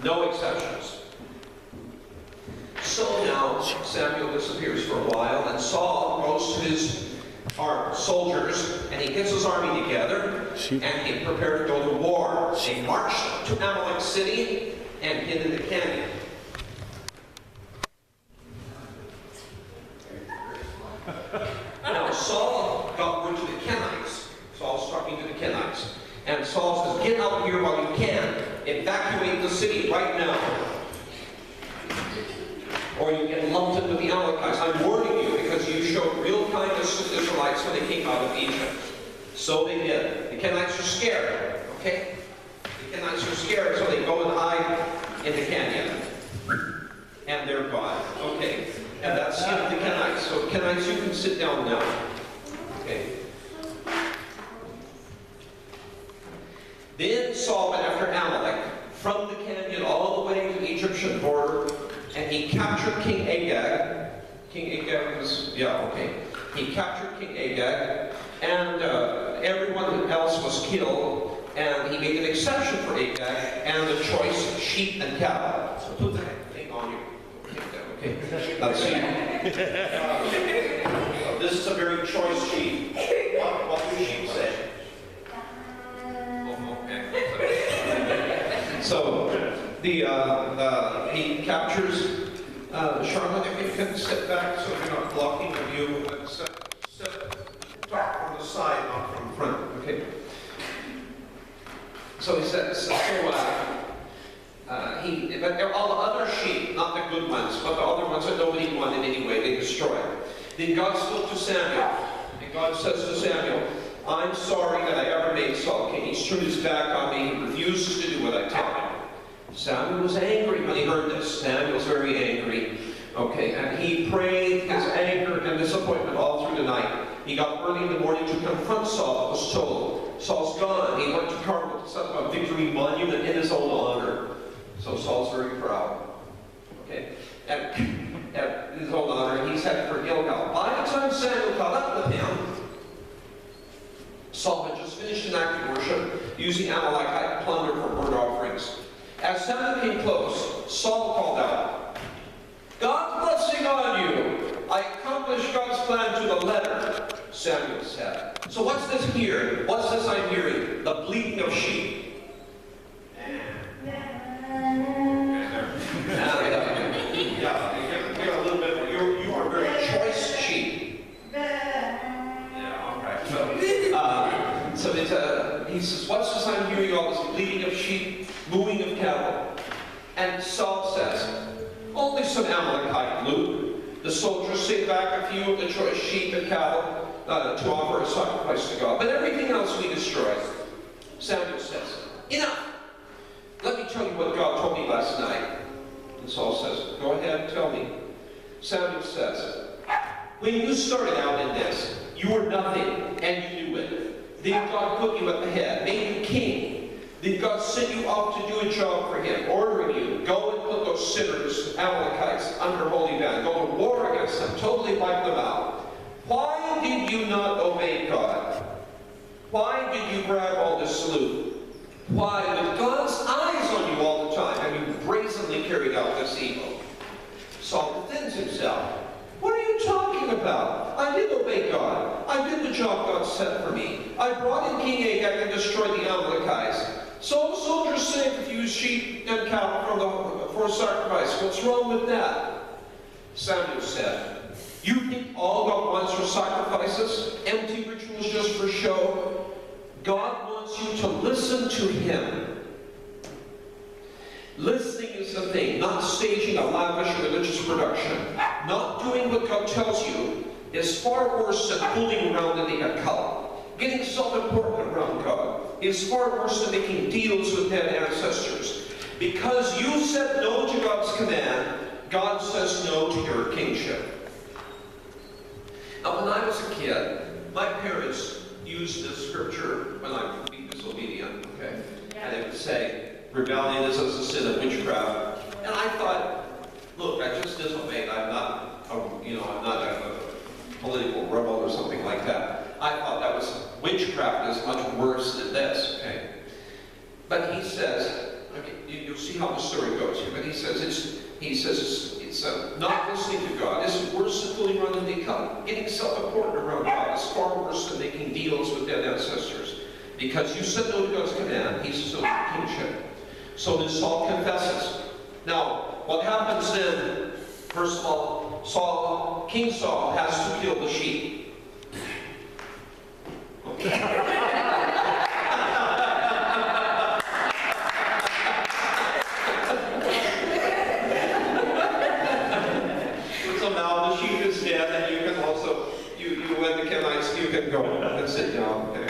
No exceptions. So now Samuel disappears for a while, and Saul goes to his soldiers, and he gets his army together, and he prepared to go to war. They marched to Amalek City and hid in the canyon. Now Saul got word to the Kenites. Saul's talking to the Kenites. And Saul says, get out here while you can. Evacuate the city right now. Or you get lumped in with the Amalekites. I'm warning you because you showed real kindness to the Israelites when they came out of Egypt. So they did. The Kenites are scared. Okay? The Kenites are scared, so they go and hide in the canyon. And they're gone. Okay? And that's the end of the Kenites. So Kenites, you can sit down now. Okay? Then Saul went after Amalek from the canyon all the way to the Egyptian border, and he captured King Agag. King Agag was, he captured King Agag, and everyone else was killed, and he made an exception for Agag and the choice sheep and cattle. So put that thing on you. Okay, let's see. This is a very choice sheep. What do sheep say? So he captures Charlotte. If you can sit back so you're not blocking the view. Talk from the side, not from the front. Okay. So he says, but they're all the other sheep, not the good ones, but the other ones that nobody wanted anyway, they destroyed. Then God spoke to Samuel, and God says to Samuel, I'm sorry that I ever made Saul king. He's turned his back on me. He refuses to do what I tell him. Samuel was angry when he heard this. Samuel was very angry. Okay, and he prayed his anger and disappointment all through the night. He got early in the morning to confront Saul, it was told. Saul's gone. He went to Carmel to set up a victory monument in his own honor. So Saul's very proud. Okay, at his own honor, he's headed for Gilgal. By the time Samuel caught up with him, Saul had just finished an act of worship using Amalekite plunder for burnt offerings. As Samuel came close, Saul called out, God's blessing on you. I accomplished God's plan to the letter, Samuel said. So what's this here? What's this I'm hearing? The bleating of sheep. Give a little bit more. You are very choice sheep. So he says, what's this I'm hearing, all this bleating of sheep, mooing of cattle? And Saul says, only some Amalekite loot. The soldiers sent back a few of the choice sheep and cattle to offer a sacrifice to God. But everything else we destroyed. Samuel says, enough! Let me tell you what God told me last night. And Saul says, go ahead, tell me. Samuel says, when you started out in this, you were nothing, and you knew it. Then God put you at the head, made you king. Then God sent you off to do a job for him, ordering you, go and put those sinners, Amalekites, under holy ban. Go to war against them, totally wipe them out. Why did you not obey God? Why did you grab all this loot? Why, with God's eyes on you all the time, have you brazenly carried out this evil? Saul defends himself. What are you talking about? I did obey God. I did the job God set for me. I brought in King Agag and destroyed the Amalekites. So the soldiers sent a few sheep and cattle for sacrifice. What's wrong with that? Samuel said, you think all God wants are sacrifices? Empty rituals just for show? God wants you to listen to him. Listening is the thing, not staging a lavish religious production. Not doing what God tells you is far worse than fooling around in a cult. Getting self-important around God is far worse than making deals with dead ancestors. Because you said no to God's command, God says no to your kingship. Now, when I was a kid, my parents used this scripture when I would be disobedient, okay? And they would say, rebellion is a sin of witchcraft. And I thought, look, I just disobeyed. I'm not a political rebel or something like that. I thought that was, witchcraft is much worse than this, okay? But he says, okay, you see how the story goes here, but he says it's not listening to God. It's worse than fooling around in the account. Getting self-important around God is far worse than making deals with dead ancestors. Because you said no to God's command, he says no to kingship. So then Saul confesses. Now, what happens then? First of all, King Saul has to kill the sheep. Okay. You can go and sit down. Okay.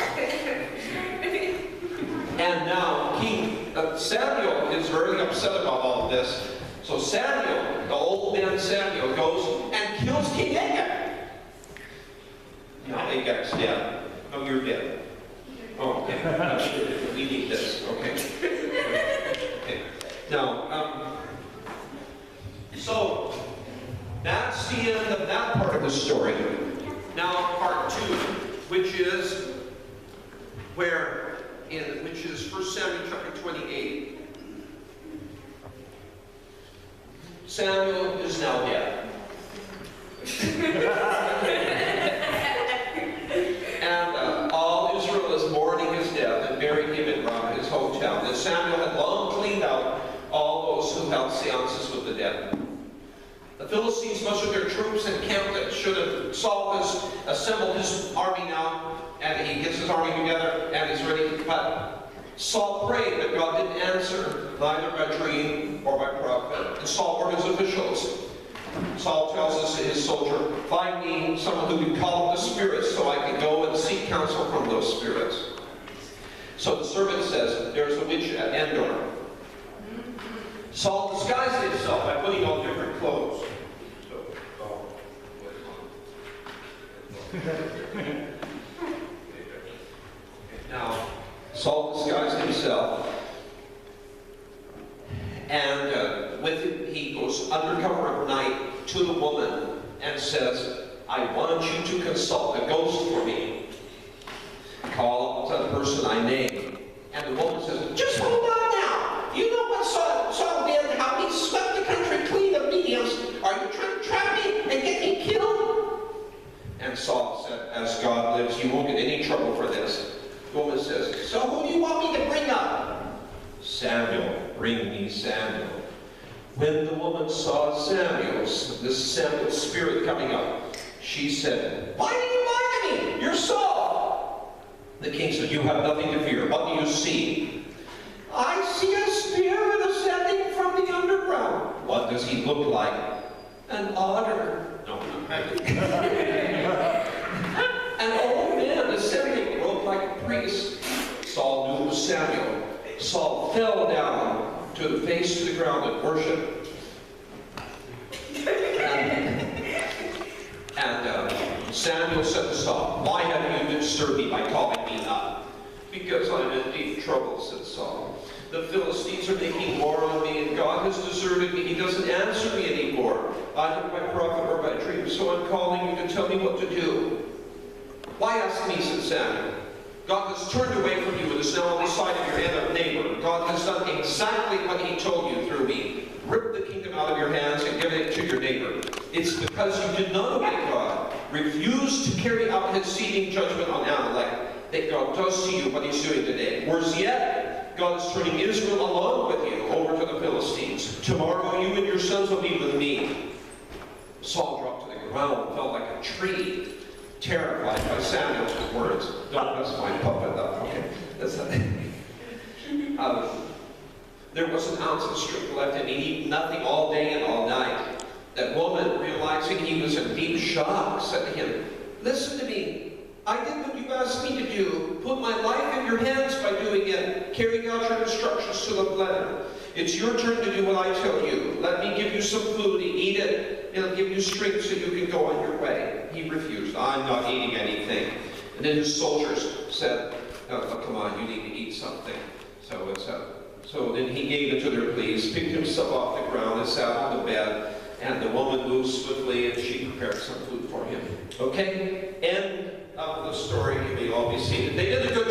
And now King Samuel is very upset about all of this. So Samuel, the old man Samuel, goes and kills King Agag. Now Agag's dead. No, you're dead. Oh, okay. We need this. Okay. Okay. Now, so that's the end of that part of the story. Now part 2, which is 1 Samuel chapter 28. Samuel is now dead. And all Israel is mourning his death and burying him in Ramah, his hometown. And Samuel had long cleaned out all those who held seances with the dead. The Philistines, much of their troops encamped that should have Saul has assembled his army now, and he gets his army together, and he's ready to cut. Saul prayed, but God didn't answer, neither by dream or by prophet. And Saul ordered his officials. Saul tells us to his soldier, find me someone who can call up the spirits so I can go and seek counsel from those spirits. So the servant says, there's a witch at Endor. Saul disguised himself by putting on different clothes. Now, Saul disguised himself, and with him, he goes undercover at night to the woman and says, I want you to consult a ghost for me. Call up the person I name. And the woman says, just hold on now. You know what Saul did, how he swept the country clean of mediums. Are you trying to trap me and get me killed? And Saul said, as God lives, you won't get any trouble for this. The woman says, so who do you want me to bring up? Samuel, bring me Samuel. When the woman saw this Samuel's spirit coming up, she said, why do you bother me? You're Saul. The king said, you have nothing to fear. What do you see? I see a spirit ascending from the underground. What does he look like? An otter. No, not an old man ascending, robed like a priest. Saul knew it was Samuel. Saul fell down to the face to the ground and worshiped. And Samuel said to Saul, why have you disturbed me by calling me up? Because I'm in deep trouble, said Saul. The Philistines are making war on me, and God has deserted me. He doesn't answer me anymore, either by prophet or by dream. So I'm calling you to tell me what to do. Why ask me, said Samuel? God has turned away from you and is now on the side of your neighbor. God has done exactly what he told you through me. Rip the kingdom out of your hands and give it to your neighbor. It's because you did not obey God, refused to carry out his seething judgment on Amalek, that God does to you what he's doing today. Worse yet, God is turning Israel along with you over to the Philistines. Tomorrow you and your sons will be with me. Saul dropped to the ground and fell like a tree, terrified by Samuel's words. Don't mess my puppet up. Okay, that's not. There was an ounce of strength left in me. He'd eaten nothing all day and all night. That woman, realizing he was in deep shock, said to him, listen to me. I did what you asked me to do. Put my life in your hands by doing it, carrying out your instructions to the letter. It's your turn to do what I tell you. Let me give you some food, eat it. It'll give you strength so you can go on your way. He refused. I'm not eating anything. And then his soldiers said, oh, come on, you need to eat something. So then he gave it to their pleas, picked himself off the ground and sat on the bed. And the woman moved swiftly and she prepared some food for him. Okay? End of the story. You may all be seated. They did a good